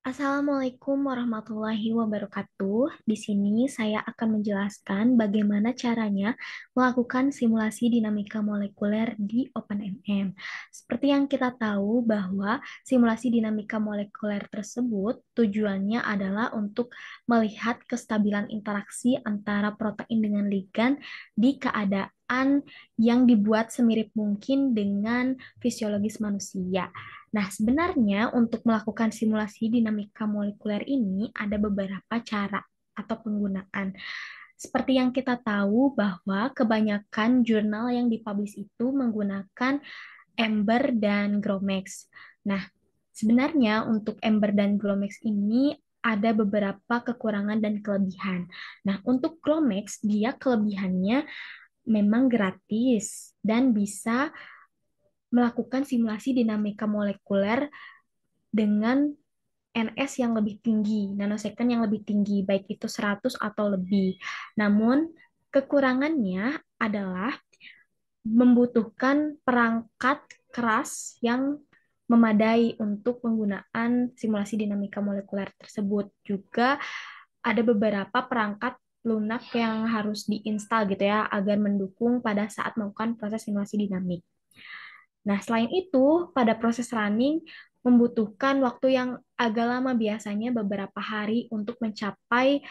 Assalamualaikum warahmatullahi wabarakatuh. Di sini saya akan menjelaskan bagaimana caranya melakukan simulasi dinamika molekuler di OpenMM. Seperti yang kita tahu bahwa simulasi dinamika molekuler tersebut tujuannya adalah untuk melihat kestabilan interaksi antara protein dengan ligan di keadaan yang dibuat semirip mungkin dengan fisiologis manusia. Nah, sebenarnya untuk melakukan simulasi dinamika molekuler ini ada beberapa cara atau penggunaan. Seperti yang kita tahu bahwa kebanyakan jurnal yang dipublish itu menggunakan Ember dan Gromex. Nah, sebenarnya untuk Ember dan Gromex ini ada beberapa kekurangan dan kelebihan. Nah, untuk Gromex, dia kelebihannya memang gratis dan bisa melakukan simulasi dinamika molekuler dengan NS yang lebih tinggi, nanosecond yang lebih tinggi, baik itu 100 atau lebih. Namun, kekurangannya adalah membutuhkan perangkat keras yang memadai untuk penggunaan simulasi dinamika molekuler tersebut. Juga ada beberapa perangkat lunak yang harus diinstal gitu ya, agar mendukung pada saat melakukan proses simulasi dinamik. Nah, selain itu, pada proses running membutuhkan waktu yang agak lama, biasanya beberapa hari untuk mencapai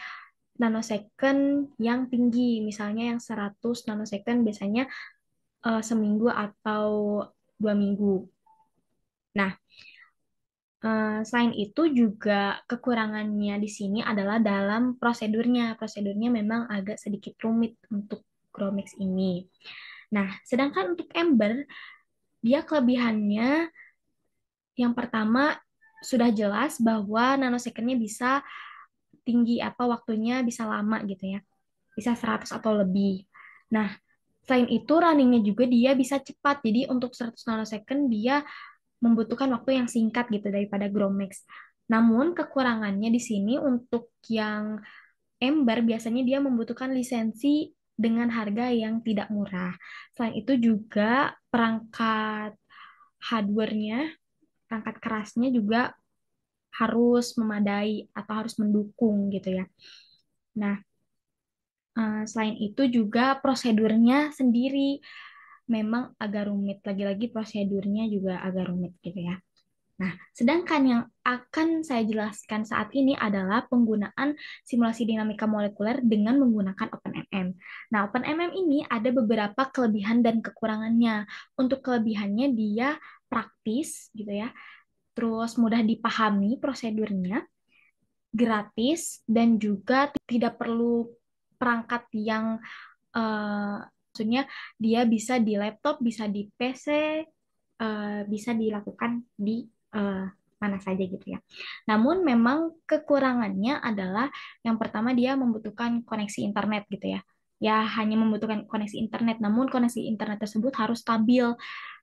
nanosecond yang tinggi. Misalnya yang 100 nanosecond biasanya seminggu atau 2 minggu. Nah, selain itu juga kekurangannya di sini adalah dalam prosedurnya. Prosedurnya memang agak sedikit rumit untuk Gromex ini. Nah, sedangkan untuk Ember, dia kelebihannya yang pertama, sudah jelas bahwa nanosecondnya bisa tinggi, apa waktunya bisa lama gitu ya. Bisa 100 atau lebih. Nah, selain itu runningnya juga dia bisa cepat. Jadi untuk 100 nanosecond dia membutuhkan waktu yang singkat gitu daripada Gromex. Namun kekurangannya di sini untuk yang Ember biasanya dia membutuhkan lisensi dengan harga yang tidak murah. Selain itu juga perangkat hardware-nya, perangkat kerasnya juga harus memadai atau harus mendukung gitu ya. Nah, selain itu juga prosedurnya sendiri memang agak rumit. Lagi-lagi prosedurnya juga agak rumit gitu ya. Nah, sedangkan yang akan saya jelaskan saat ini adalah penggunaan simulasi dinamika molekuler dengan menggunakan OpenMM. Nah, OpenMM ini ada beberapa kelebihan dan kekurangannya. Untuk kelebihannya dia praktis gitu ya, terus mudah dipahami prosedurnya, gratis, dan juga tidak perlu perangkat yang maksudnya dia bisa di laptop, bisa di PC, bisa dilakukan di eh, mana saja gitu ya. Namun memang kekurangannya adalah yang pertama dia membutuhkan koneksi internet gitu ya. Ya hanya membutuhkan koneksi internet, namun koneksi internet tersebut harus stabil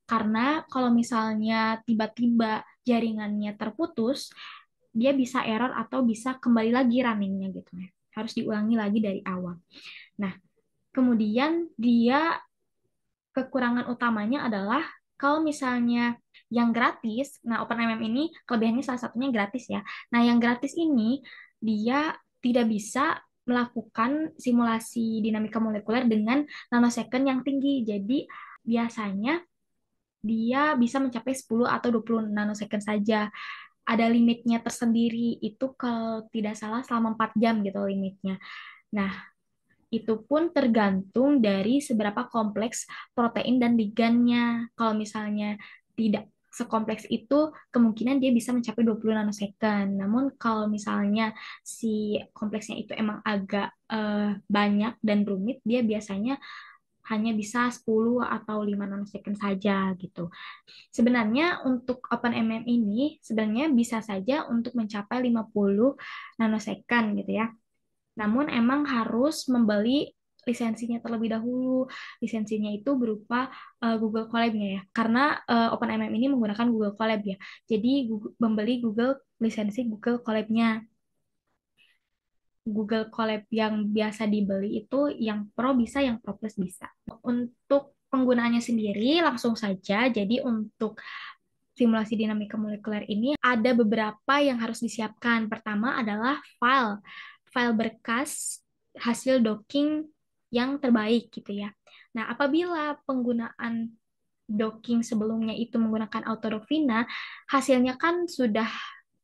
karena kalau misalnya tiba-tiba jaringannya terputus, dia bisa error atau bisa kembali lagi runningnya gitu ya. Harus diulangi lagi dari awal. Nah, kemudian dia kekurangan utamanya adalah kalau misalnya yang gratis, nah OpenMM ini kelebihannya salah satunya gratis ya. Nah, yang gratis ini dia tidak bisa melakukan simulasi dinamika molekuler dengan nanosecond yang tinggi. Jadi biasanya dia bisa mencapai 10 atau 20 nanosecond saja. Ada limitnya tersendiri, itu kalau tidak salah selama 4 jam gitu limitnya. Nah, itu pun tergantung dari seberapa kompleks protein dan ligannya. Kalau misalnya tidak sekompleks itu, kemungkinan dia bisa mencapai 20 nanosecond. Namun kalau misalnya si kompleksnya itu emang agak banyak dan rumit, dia biasanya hanya bisa 10 atau 5 nanosecond saja gitu. Sebenarnya untuk OpenMM ini sebenarnya bisa saja untuk mencapai 50 nanosecond gitu ya. Namun emang harus membeli lisensinya terlebih dahulu. Lisensinya itu berupa Google Colab-nya ya. Karena OpenMM ini menggunakan Google Colab ya. Jadi membeli lisensi Google Colab-nya. Google Colab yang biasa dibeli itu yang Pro bisa, yang Pro Plus bisa. Untuk penggunaannya sendiri langsung saja. Jadi untuk simulasi dinamika molekuler ini ada beberapa yang harus disiapkan. Pertama adalah file berkas hasil docking yang terbaik gitu ya. Nah, apabila penggunaan docking sebelumnya itu menggunakan autodocking, hasilnya kan sudah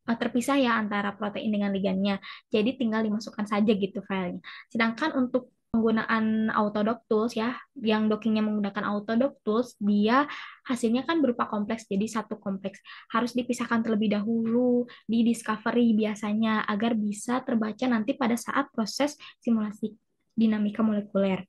terpisah ya antara protein dengan ligannya. Jadi tinggal dimasukkan saja gitu filenya. Sedangkan untuk penggunaan Autodoc Tools ya, yang dockingnya menggunakan Autodoc Tools, dia hasilnya kan berupa kompleks, jadi satu kompleks. Harus dipisahkan terlebih dahulu di discovery biasanya, agar bisa terbaca nanti pada saat proses simulasi dinamika molekuler.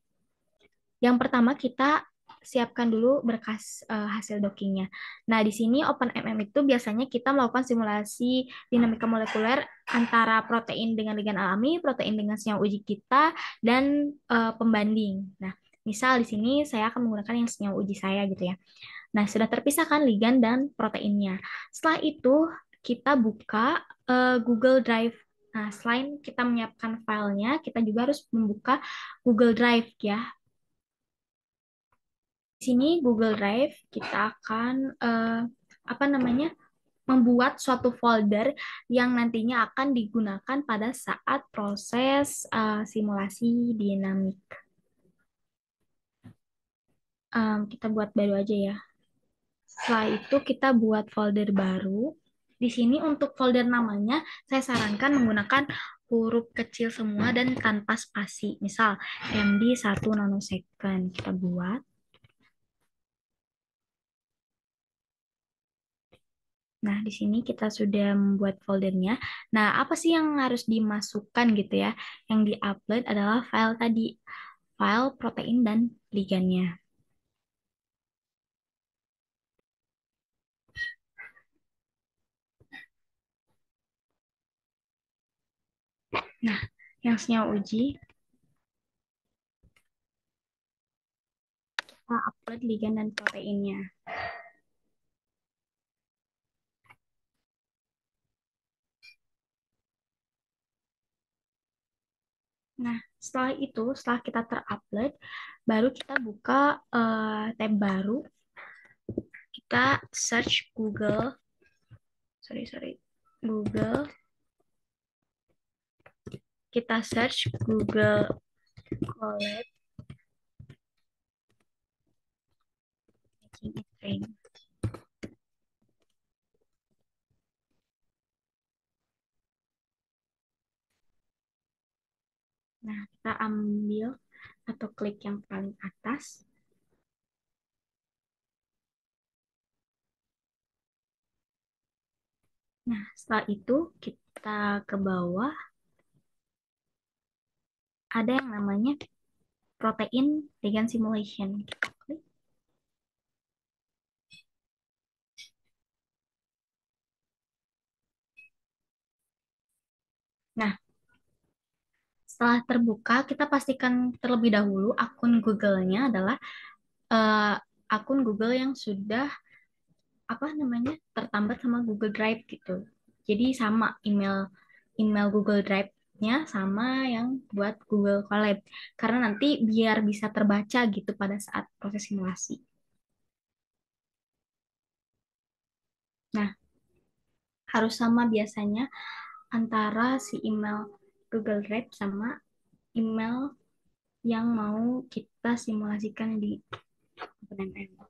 Yang pertama kita siapkan dulu berkas hasil dockingnya. Nah, di sini OpenMM itu biasanya kita melakukan simulasi dinamika molekuler antara protein dengan ligan alami, protein dengan senyawa uji kita, dan pembanding. Nah, misal di sini saya akan menggunakan yang senyawa uji saya gitu ya. Nah, sudah terpisahkan ligan dan proteinnya. Setelah itu, kita buka Google Drive. Nah, selain kita menyiapkan filenya, kita juga harus membuka Google Drive ya. Di sini Google Drive kita akan apa namanya membuat suatu folder yang nantinya akan digunakan pada saat proses simulasi dinamik. Kita buat baru aja ya. Setelah itu kita buat folder baru. Di sini untuk folder namanya saya sarankan menggunakan huruf kecil semua dan tanpa spasi. Misal MD 1 nanosecond kita buat. Nah, di sini kita sudah membuat foldernya. Nah, apa sih yang harus dimasukkan gitu ya? Yang di-upload adalah file tadi, file protein dan ligannya. Nah, yang senyawa uji, kita upload ligan dan proteinnya. Nah, setelah itu, setelah kita terupload, baru kita buka tab baru. Kita search Google, Google. Kita search Google Colab Making It Rain. Nah, kita ambil atau klik yang paling atas. Nah, setelah itu kita ke bawah, ada yang namanya protein ligand simulation. Kita klik. Nah, setelah terbuka, kita pastikan terlebih dahulu akun Google-nya adalah eh, akun Google yang sudah apa namanya tertambat sama Google Drive gitu. Jadi sama email email Google Drive-nya sama yang buat Google Colab. Karena nanti biar bisa terbaca gitu pada saat proses simulasi. Nah, harus sama biasanya antara si email Google Drive sama email yang mau kita simulasikan di OpenML.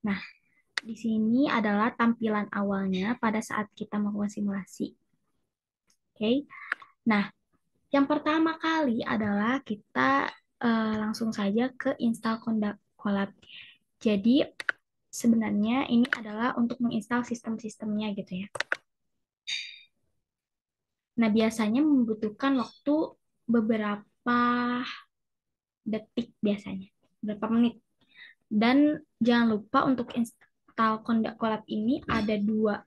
Nah, di sini adalah tampilan awalnya pada saat kita melakukan simulasi. Oke. Nah, yang pertama kali adalah kita langsung saja ke install Colab. Jadi, sebenarnya ini adalah untuk menginstal sistem-sistemnya gitu ya. Nah, biasanya membutuhkan waktu beberapa detik biasanya, beberapa menit. Dan jangan lupa untuk install Conda Collab ini ada 2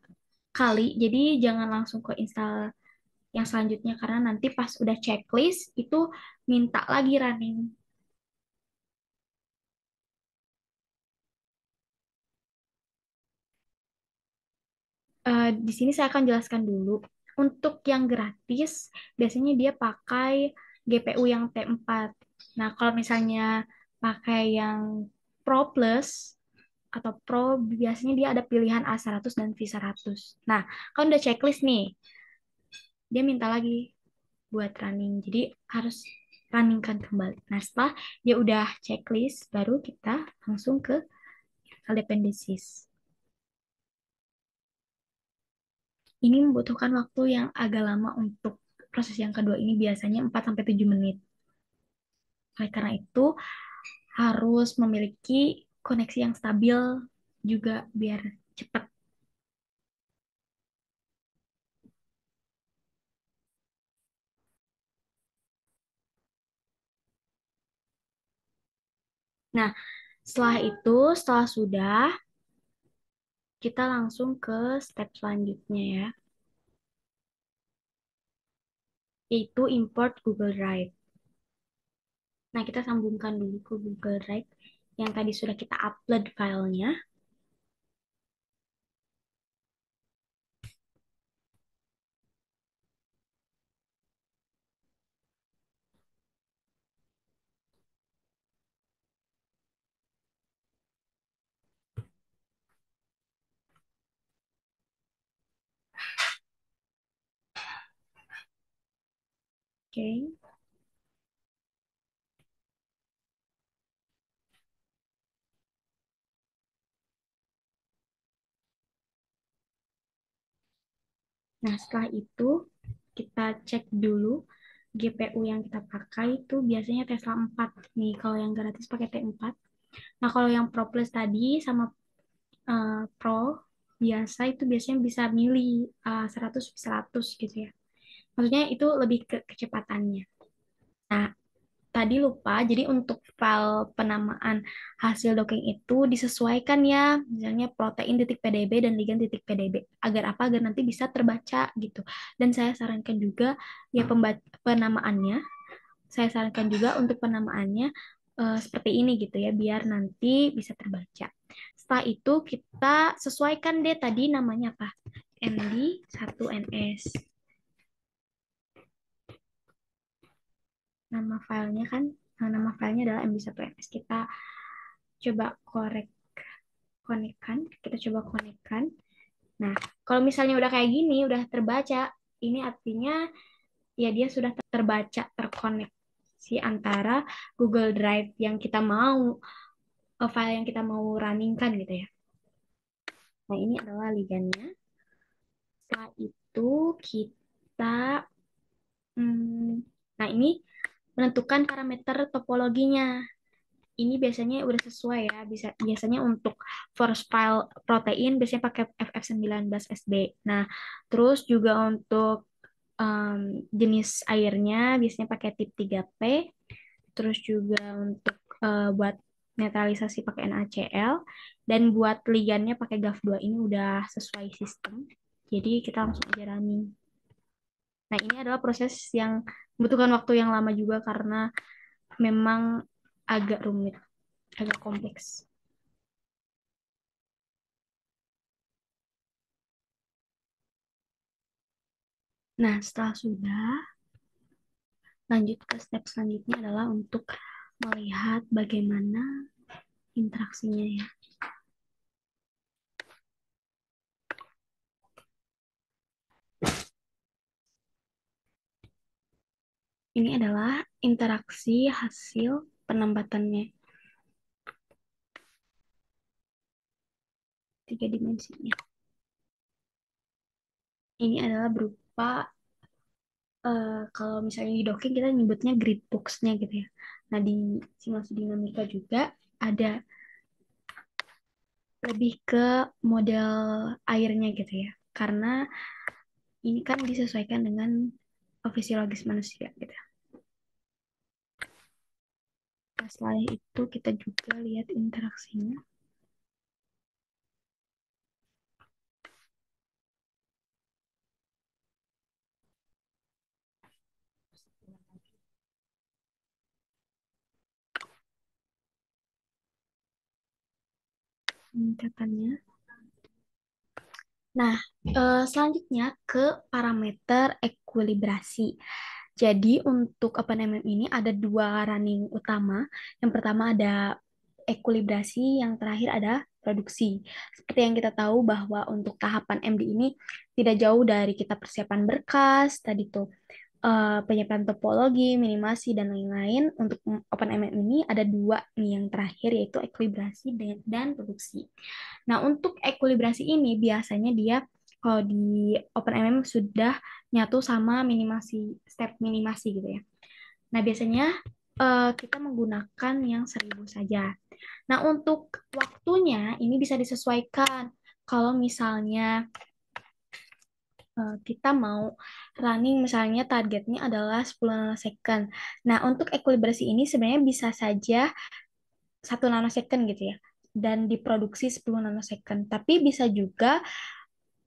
kali, jadi jangan langsung ke install yang selanjutnya karena nanti pas udah checklist itu minta lagi running. Di sini saya akan jelaskan dulu. Untuk yang gratis, biasanya dia pakai GPU yang T4. Nah, kalau misalnya pakai yang Pro Plus atau Pro biasanya dia ada pilihan A100 dan V100. Nah, kalau udah checklist nih, dia minta lagi buat running. Jadi harus runningkan kembali. Nah, setelah dia udah checklist, baru kita langsung ke file dependencies. Ini membutuhkan waktu yang agak lama untuk proses yang kedua ini biasanya 4 sampai 7 menit. Oleh karena itu, harus memiliki koneksi yang stabil juga biar cepat. Nah, setelah sudah, kita langsung ke step selanjutnya ya, yaitu import Google Drive. Nah, kita sambungkan dulu ke Google Drive yang tadi sudah kita upload filenya. Oke. Nah, setelah itu kita cek dulu GPU yang kita pakai itu biasanya Tesla 4 nih, kalau yang gratis pakai T4. Nah, kalau yang Pro Plus tadi sama Pro biasa itu biasanya bisa milih 100 100 gitu ya. Maksudnya itu lebih ke kecepatannya. Nah, tadi lupa, jadi untuk file penamaan hasil docking itu disesuaikan ya, misalnya protein titik PDB dan ligan titik PDB. Agar apa? Agar nanti bisa terbaca gitu. Dan saya sarankan juga ya penamaannya, saya sarankan juga untuk penamaannya seperti ini gitu ya, biar nanti bisa terbaca. Setelah itu kita sesuaikan deh tadi namanya apa? MD1NS. Nama filenya kan, nama filenya adalah MD1NS. Kita coba konekkan, kita coba konekkan. Nah, kalau misalnya udah kayak gini, udah terbaca, ini artinya ya dia sudah terbaca, terkoneksi antara Google Drive yang kita mau, file yang kita mau runningkan gitu ya. Nah, ini adalah ligannya. Setelah itu kita, hmm, nah ini menentukan parameter topologinya. Ini biasanya udah sesuai ya. Biasanya untuk force file protein biasanya pakai FF19SB. Nah, terus juga untuk jenis airnya biasanya pakai tip 3P. Terus juga untuk buat netralisasi pakai NaCl dan buat ligannya pakai GAF2 ini udah sesuai sistem. Jadi kita langsung aja running. Nah, ini adalah proses yang membutuhkan waktu yang lama juga karena memang agak rumit, agak kompleks. Nah, setelah sudah, lanjut ke step selanjutnya adalah untuk melihat bagaimana interaksinya ya. Ini adalah interaksi hasil penempatannya, 3 dimensinya. Ini adalah berupa, kalau misalnya di docking kita nyebutnya grid box-nya gitu ya. Nah, di simulasi dinamika juga ada lebih ke model airnya gitu ya. Karena ini kan disesuaikan dengan fisiologis manusia gitu. Nah, setelah itu kita juga lihat interaksinya. Peningkatannya. Nah, selanjutnya ke parameter ekuilibrasi. Jadi untuk OpenMM ini ada dua running utama. Yang pertama ada ekuilibrasi, yang terakhir ada produksi. Seperti yang kita tahu bahwa untuk tahapan MD ini tidak jauh dari kita persiapan berkas, tadi tuh penyiapan topologi, minimasi, dan lain-lain. Untuk OpenMM ini ada dua nih yang terakhir, yaitu ekuilibrasi dan produksi. Nah, untuk ekuilibrasi ini biasanya dia kalau di OpenMM sudah nyatu sama minimasi, step minimasi gitu ya. Nah, biasanya kita menggunakan yang 1000 saja. Nah, untuk waktunya ini bisa disesuaikan. Kalau misalnya kita mau running misalnya targetnya adalah 10 nanosecond. Nah, untuk ekuilibrasi ini sebenarnya bisa saja 1 nanosecond gitu ya. Dan diproduksi 10 nanosecond. Tapi bisa juga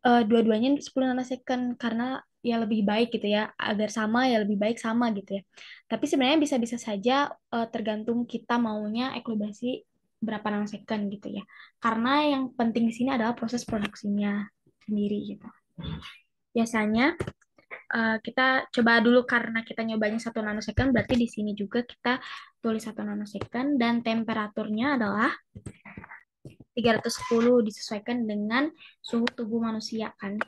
dua-duanya 10 nanosecond karena ya lebih baik gitu ya. Agar sama ya lebih baik sama gitu ya. Tapi sebenarnya bisa-bisa saja tergantung kita maunya ekuilibrasi berapa nanosecond gitu ya. Karena yang penting di sini adalah proses produksinya sendiri gitu. Biasanya kita coba dulu karena kita nyobanya 1 nanosecond, berarti di sini juga kita tulis 1 nanosecond dan temperaturnya adalah 310 disesuaikan dengan suhu tubuh manusia kan.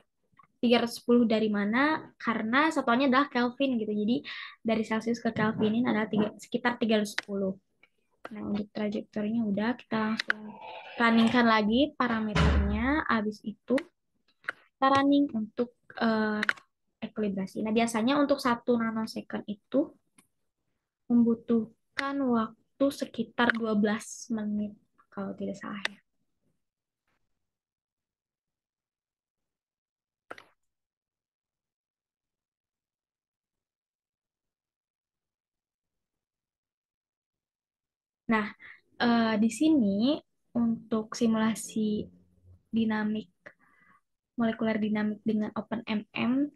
310 dari mana? Karena satuannya adalah Kelvin gitu. Jadi dari Celsius ke Kelvinin adalah sekitar 310. Nah, untuk trajektorinya udah kita langsung runningkan lagi parameternya. Habis itu kita running untuk ekuilibrasi. Nah, biasanya untuk 1 nanosecond itu membutuhkan waktu sekitar 12 menit kalau tidak salah ya. Nah, di sini untuk simulasi dinamik molekuler dinamik dengan OpenMM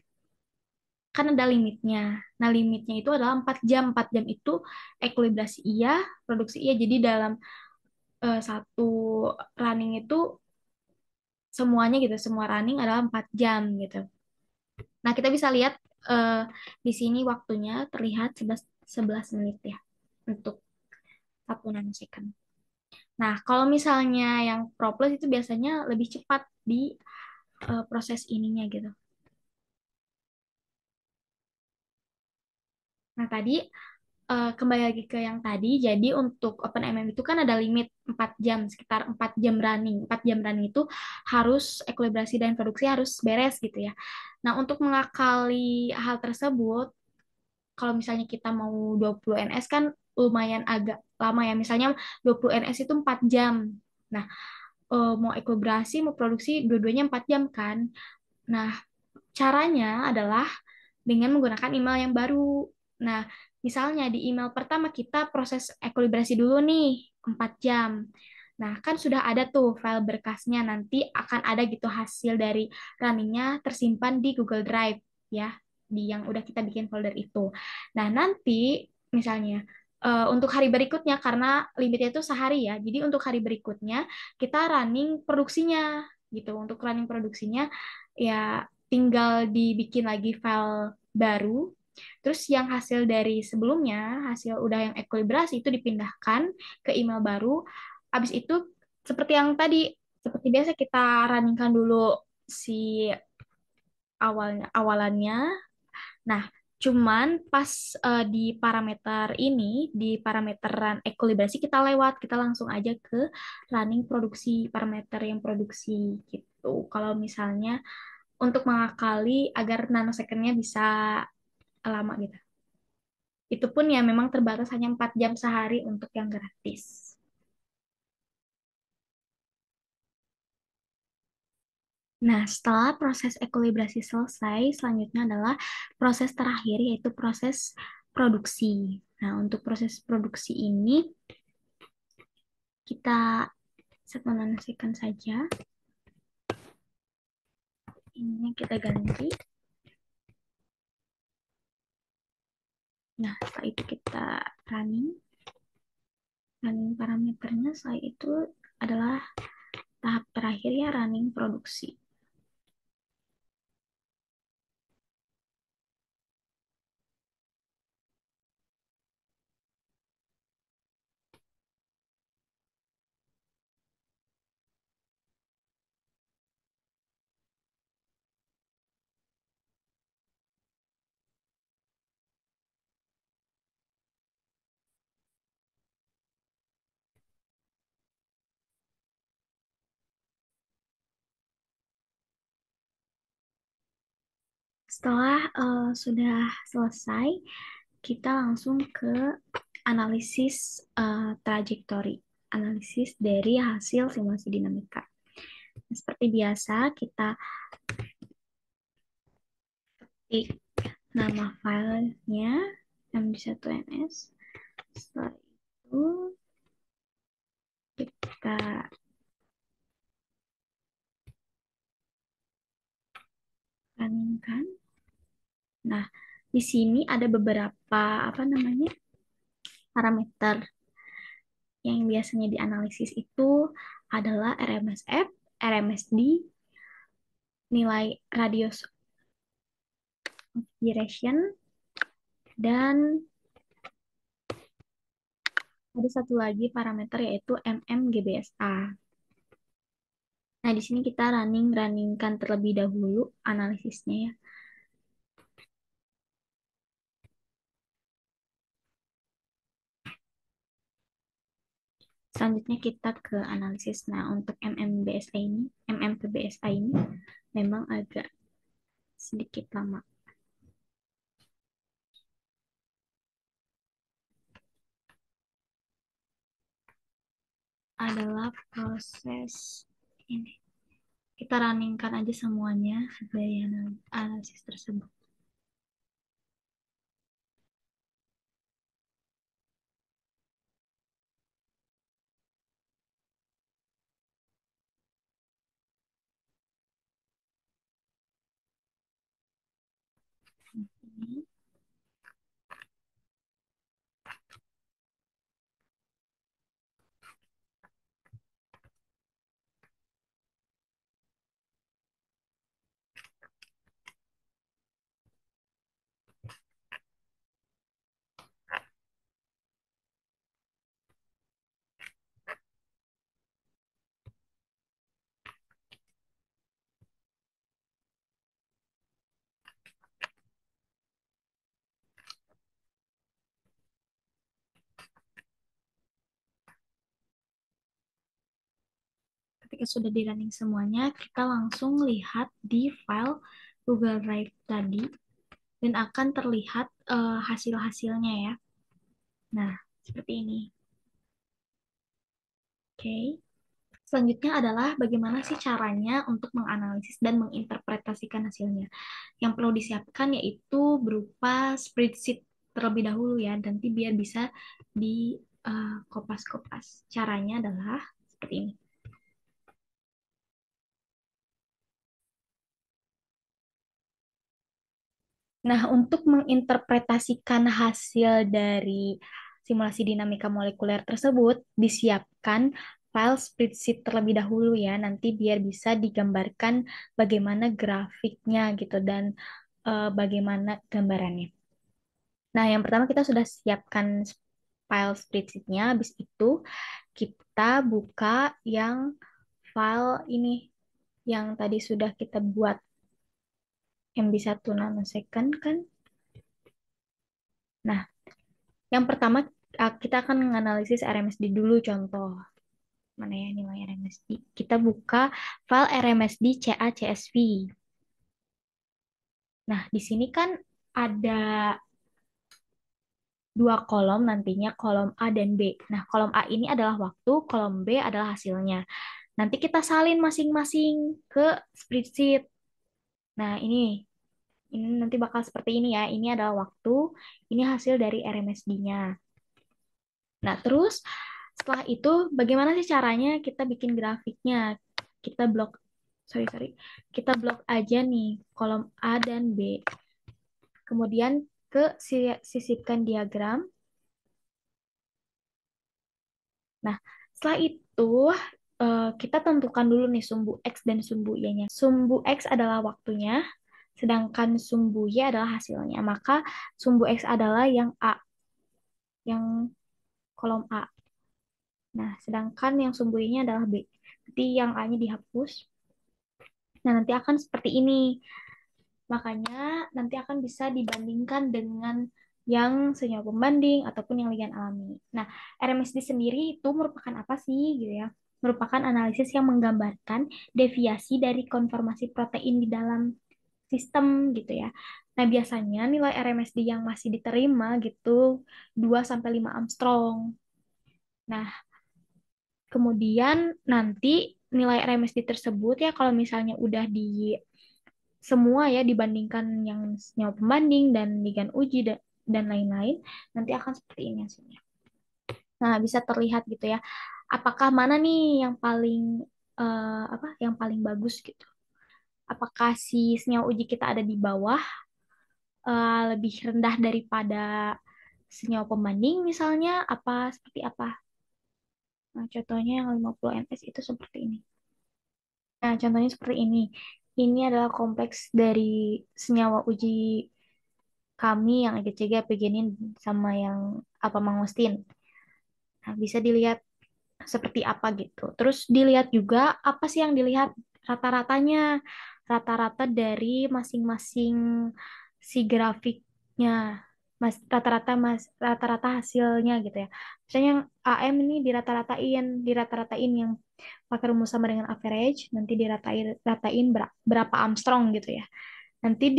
kan ada limitnya. Nah, limitnya itu adalah 4 jam. 4 jam itu ekuilibrasi iya, produksi iya. Jadi dalam satu running itu semuanya gitu, semua running adalah 4 jam gitu. Nah, kita bisa lihat eh, di sini waktunya terlihat 11 menit ya untuk 1 nanosecond. Nah, kalau misalnya yang Pro Plus itu biasanya lebih cepat di proses ininya gitu. Nah, tadi kembali lagi ke yang tadi, jadi untuk OpenMM itu kan ada limit 4 jam, sekitar 4 jam running. 4 jam running itu harus ekuilibrasi dan produksi harus beres gitu ya. Nah, untuk mengakali hal tersebut, kalau misalnya kita mau 20 ns kan lumayan agak lama ya. Misalnya 20 ns itu 4 jam. Nah, mau ekuilibrasi, mau produksi, dua-duanya 4 jam kan. Nah, caranya adalah dengan menggunakan email yang baru. Nah, misalnya di email pertama kita proses ekuilibrasi dulu nih, 4 jam. Nah, kan sudah ada tuh file berkasnya, nanti akan ada gitu hasil dari runningnya tersimpan di Google Drive ya, di yang udah kita bikin folder itu. Nah, nanti misalnya untuk hari berikutnya, karena limitnya itu sehari ya, jadi untuk hari berikutnya kita running produksinya gitu. Untuk running produksinya ya tinggal dibikin lagi file baru. Terus yang hasil dari sebelumnya, hasil udah yang ekuilibrasi itu dipindahkan ke email baru. Habis itu seperti yang tadi, seperti biasa kita runningkan dulu si awalannya. Nah, cuman pas di parameter ini, di parameter run ekuilibrasi kita lewat, kita langsung aja ke running produksi, parameter yang produksi gitu. Kalau misalnya untuk mengakali agar nanosecondnya bisa lama gitu. Itu pun ya memang terbatas hanya 4 jam sehari untuk yang gratis. Nah, setelah proses ekuilibrasi selesai, selanjutnya adalah proses terakhir yaitu proses produksi. Nah, untuk proses produksi ini kita set nanosecond saja. Ini kita ganti. Nah, setelah itu kita running. Running parameternya setelah itu adalah tahap terakhir ya running produksi. Setelah sudah selesai, kita langsung ke analisis trajektori, analisis dari hasil simulasi dinamika. Seperti biasa, kita ketik nama filenya md1ns. Setelah itu kita running-kan. Nah, di sini ada beberapa parameter yang biasanya dianalisis itu adalah RMSF, RMSD, nilai radius of gyration, dan ada satu lagi parameter yaitu MMGBSA. Nah, di sini kita runningkan terlebih dahulu analisisnya ya. Selanjutnya kita ke analisis. Nah, untuk MMPBSA ini memang agak sedikit lama. Adalah proses ini. Kita runningkan aja semuanya dari analisis tersebut. Ini. Ketika sudah di running semuanya, kita langsung lihat di file Google Drive tadi dan akan terlihat hasil-hasilnya ya. Nah, seperti ini. Oke. Selanjutnya adalah bagaimana sih caranya untuk menganalisis dan menginterpretasikan hasilnya. Yang perlu disiapkan yaitu berupa spreadsheet terlebih dahulu ya, nanti biar bisa di kopas-kopas. Caranya adalah seperti ini. Nah, untuk menginterpretasikan hasil dari simulasi dinamika molekuler tersebut, disiapkan file spreadsheet terlebih dahulu ya, nanti biar bisa digambarkan bagaimana grafiknya gitu dan bagaimana gambarannya. Nah, yang pertama kita sudah siapkan file spreadsheet-nya, habis itu kita buka yang file ini yang tadi sudah kita buat MB1 nanosecond kan. Nah, yang pertama kita akan menganalisis RMSD dulu contoh. Mana ya nilai RMSD? Kita buka file RMSD CA-CSV. Nah, di sini kan ada dua kolom nantinya, kolom A dan B. Nah, kolom A ini adalah waktu, kolom B adalah hasilnya. Nanti kita salin masing-masing ke spreadsheet. Nah, ini nanti bakal seperti ini ya. Ini adalah waktu, ini hasil dari RMSD-nya. Nah, terus setelah itu bagaimana sih caranya kita bikin grafiknya? Kita blok, sorry, kita blok aja nih kolom A dan B. Kemudian ke sisipkan diagram. Nah, setelah itu kita tentukan dulu nih sumbu X dan sumbu Y-nya. Sumbu X adalah waktunya, sedangkan sumbu Y adalah hasilnya. Maka sumbu X adalah yang A, yang kolom A. Nah, sedangkan yang sumbu Y-nya adalah B. Jadi yang A-nya dihapus. Nah, nanti akan seperti ini. Makanya nanti akan bisa dibandingkan dengan yang senyawa pembanding ataupun yang ligan alami. Nah, RMSD sendiri itu merupakan apa sih gitu ya? Merupakan analisis yang menggambarkan deviasi dari konformasi protein di dalam sistem gitu ya. Nah, biasanya nilai RMSD yang masih diterima gitu 2 sampai 5 Armstrong. Nah, kemudian nanti nilai RMSD tersebut ya kalau misalnya udah di semua ya dibandingkan yang senyawa pembanding dan ligan uji dan lain-lain, nanti akan seperti ini hasilnya. Nah, bisa terlihat gitu ya. Apakah mana nih yang paling yang paling bagus gitu? Apakah si senyawa uji kita ada di bawah lebih rendah daripada senyawa pembanding misalnya apa seperti apa? Nah, contohnya yang 50 ns itu seperti ini. Nah, contohnya seperti ini. Ini adalah kompleks dari senyawa uji kami yang EGCG, pegenin sama yang apa mangostin. Nah, bisa dilihat seperti apa gitu. Terus dilihat juga apa sih yang dilihat rata-ratanya, rata-rata dari masing-masing si grafiknya, rata-rata hasilnya gitu ya. Misalnya yang AM ini dirata-ratain yang pakai rumus sama dengan average, nanti ratain berapa Armstrong gitu ya. Nanti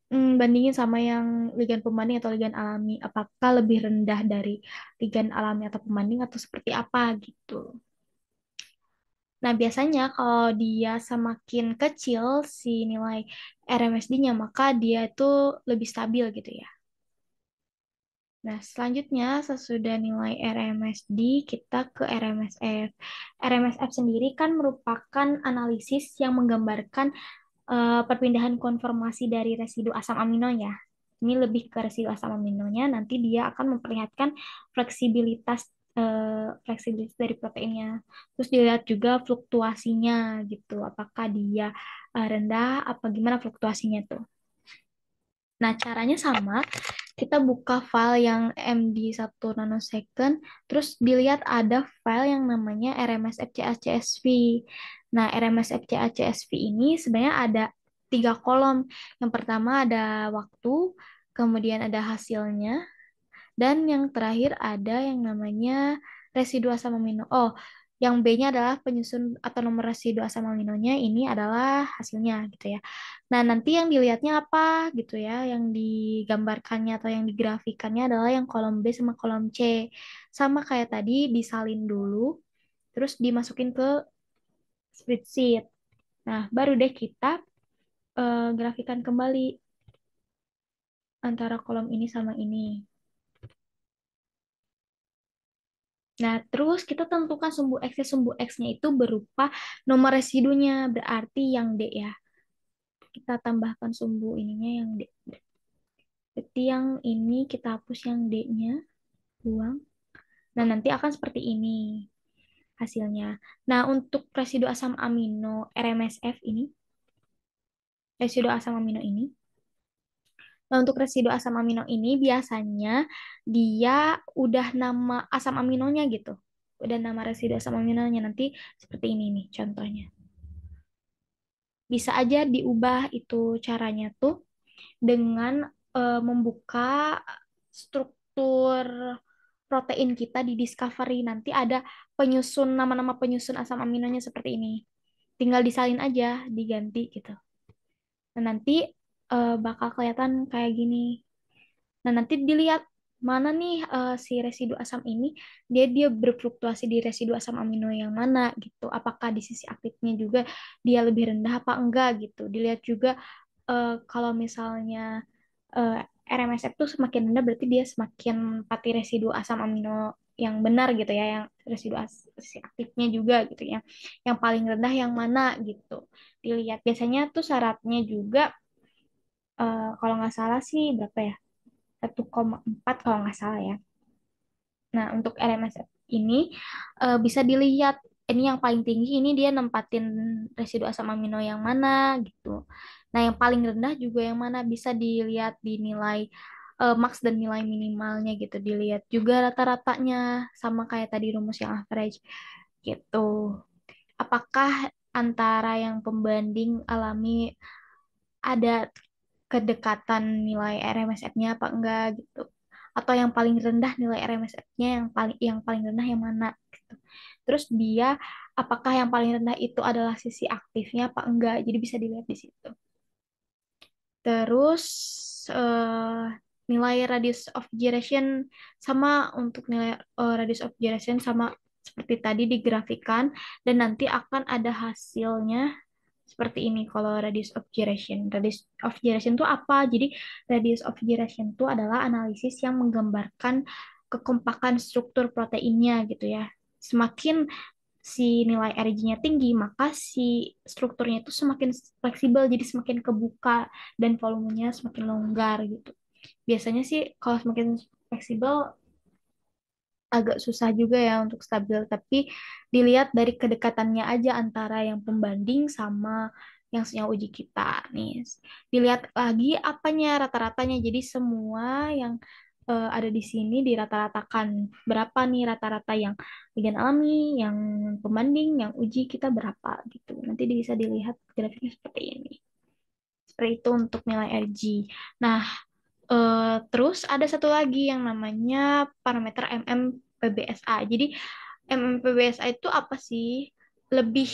bandingin sama yang ligan pembanding atau ligan alami, apakah lebih rendah dari ligan alami atau pembanding atau seperti apa gitu. Nah, biasanya kalau dia semakin kecil si nilai RMSD-nya, maka dia itu lebih stabil gitu ya. Nah, selanjutnya sesudah nilai RMSD, kita ke RMSF. RMSF sendiri kan merupakan analisis yang menggambarkan perpindahan konformasi dari residu asam amino ya. Ini lebih ke residu asam aminonya, nanti dia akan memperlihatkan fleksibilitas fleksibilitas dari proteinnya. Terus dilihat juga fluktuasinya gitu, apakah dia rendah, apa gimana fluktuasinya tuh. Nah, caranya sama, kita buka file yang MD 1 nanosecond, terus dilihat ada file yang namanya RMSFCACSV. Nah, RMSFCACSV ini sebenarnya ada 3 kolom. Yang pertama ada waktu, kemudian ada hasilnya, dan yang terakhir ada yang namanya residu asam amino. Oh, yang B-nya adalah penyusun atau nomor residu asam aminonya, ini adalah hasilnya gitu ya. Nah, nanti yang dilihatnya apa gitu ya, yang digambarkannya atau yang digrafikannya adalah yang kolom B sama kolom C. Sama kayak tadi, disalin dulu, terus dimasukin ke spreadsheet. Nah, baru deh kita grafikan kembali antara kolom ini sama ini. Nah, terus kita tentukan sumbu X. Sumbu X-nya itu berupa nomor residunya, berarti yang D ya. Kita tambahkan sumbu ininya yang D. Berarti yang ini kita hapus yang D-nya, buang. Nah, nanti akan seperti ini hasilnya. Nah, untuk residu asam amino RMSF ini, residu asam amino ini, nah untuk residu asam amino ini biasanya dia udah nama asam aminonya gitu. Udah nama residu asam aminonya nanti seperti ini nih contohnya. Bisa aja diubah itu caranya tuh dengan membuka struktur protein kita di Discovery. Nanti ada nama-nama penyusun asam aminonya seperti ini. Tinggal disalin aja, diganti gitu. Nah, nanti bakal kelihatan kayak gini. Nah, nanti dilihat mana nih si residu asam ini dia dia berfluktuasi di residu asam amino yang mana gitu. Apakah di sisi aktifnya juga dia lebih rendah apa enggak gitu. Dilihat juga kalau misalnya eh, RMSF tuh semakin rendah berarti dia semakin pati residu asam amino yang benar gitu ya, yang residu sisi aktifnya juga gitu ya. Yang paling rendah yang mana gitu. Dilihat biasanya tuh syaratnya juga kalau nggak salah sih berapa ya? 1,4 kalau nggak salah ya. Nah, untuk RMSF ini bisa dilihat ini yang paling tinggi ini dia nempatin residu asam amino yang mana gitu. Nah, yang paling rendah juga yang mana bisa dilihat di nilai max dan nilai minimalnya gitu. Dilihat juga rata-ratanya sama kayak tadi rumus yang average gitu. Apakah antara yang pembanding alami ada kedekatan nilai RMSF-nya apa enggak gitu. Atau yang paling rendah nilai RMSF-nya yang paling rendah yang mana gitu. Terus dia apakah yang paling rendah itu adalah sisi aktifnya apa enggak. Jadi bisa dilihat di situ. Terus nilai radius of gyration sama untuk nilai radius of gyration sama seperti tadi digrafikan dan nanti akan ada hasilnya seperti ini kalau radius of gyration. Radius of gyration itu apa? Jadi radius of gyration itu adalah analisis yang menggambarkan kekompakan struktur proteinnya gitu ya. Semakin si nilai RG-nya tinggi, maka si strukturnya itu semakin fleksibel, jadi semakin kebuka dan volumenya semakin longgar gitu. Biasanya sih kalau semakin fleksibel agak susah juga ya untuk stabil, tapi dilihat dari kedekatannya aja antara yang pembanding sama yang senyawa uji kita nih. Dilihat lagi apanya rata-ratanya. Jadi semua yang ada di sini dirata-ratakan berapa nih rata-rata yang ligand alami, yang pembanding, yang uji kita berapa gitu. Nanti bisa dilihat grafiknya seperti ini. Seperti itu untuk nilai RG. Nah, terus ada satu lagi yang namanya parameter MMPBSA. Jadi MMPBSA itu apa sih? Lebih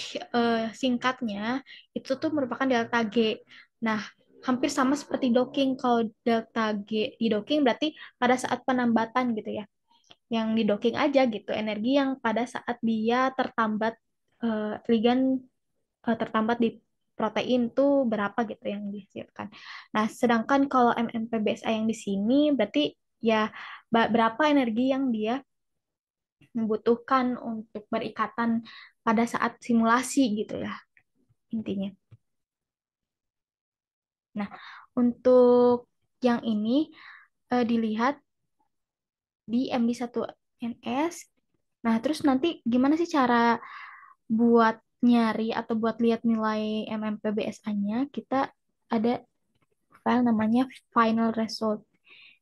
singkatnya itu tuh merupakan delta G. Nah, hampir sama seperti docking. Kalau delta G di docking berarti pada saat penambatan gitu ya. Yang di docking aja gitu, energi yang pada saat dia tertambat ligand tertambat di protein tuh berapa gitu yang dihasilkan. Nah, sedangkan kalau MMPBSA yang di sini berarti ya berapa energi yang dia membutuhkan untuk berikatan pada saat simulasi gitu ya intinya. Nah, untuk yang ini dilihat di MD1NS. Nah, terus nanti gimana sih cara buat nyari atau buat lihat nilai MMPBSA-nya? Kita ada file namanya final result.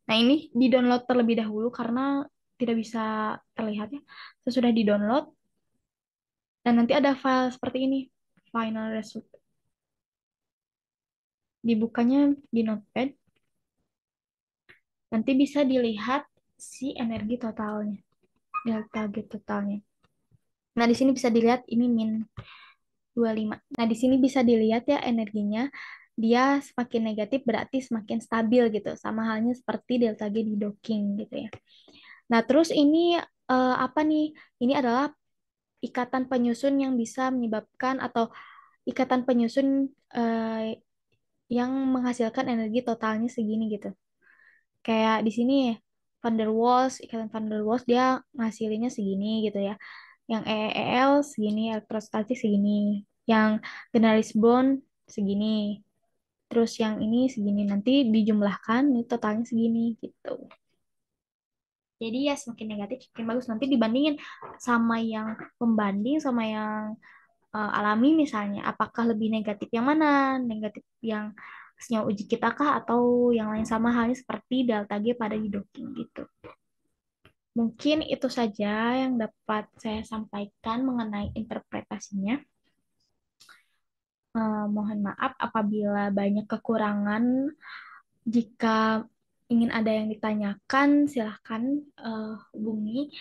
Nah, ini di-download terlebih dahulu karena tidak bisa terlihat ya. Sesudah di-download, dan nanti ada file seperti ini, final result. Dibukanya di Notepad, nanti bisa dilihat si energi totalnya, delta G totalnya. Nah, di sini bisa dilihat ini min 25. Nah, di sini bisa dilihat ya energinya. Dia semakin negatif berarti semakin stabil gitu. Sama halnya seperti delta G di docking gitu ya. Nah, terus ini apa nih? Ini adalah ikatan penyusun yang bisa menyebabkan atau ikatan penyusun yang menghasilkan energi totalnya segini gitu. Kayak di sini Van der Waals, ikatan Van der Waals dia ngasilinnya segini gitu ya. Yang EEL segini, elektrostatik segini. Yang generalis bond segini. Terus yang ini segini. Nanti dijumlahkan, ini totalnya segini gitu. Jadi ya semakin negatif semakin bagus. Nanti dibandingin sama yang pembanding sama yang alami misalnya. Apakah lebih negatif yang mana? Negatif yang senyawa uji kita kah atau yang lain sama halnya seperti delta G pada di docking gitu. Mungkin itu saja yang dapat saya sampaikan mengenai interpretasinya. Mohon maaf apabila banyak kekurangan. Jika ingin ada yang ditanyakan, silahkan hubungi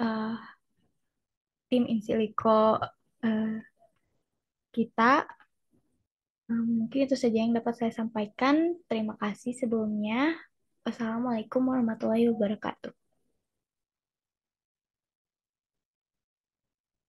eh, tim Insilico kita. Mungkin itu saja yang dapat saya sampaikan. Terima kasih sebelumnya. Wassalamualaikum warahmatullahi wabarakatuh.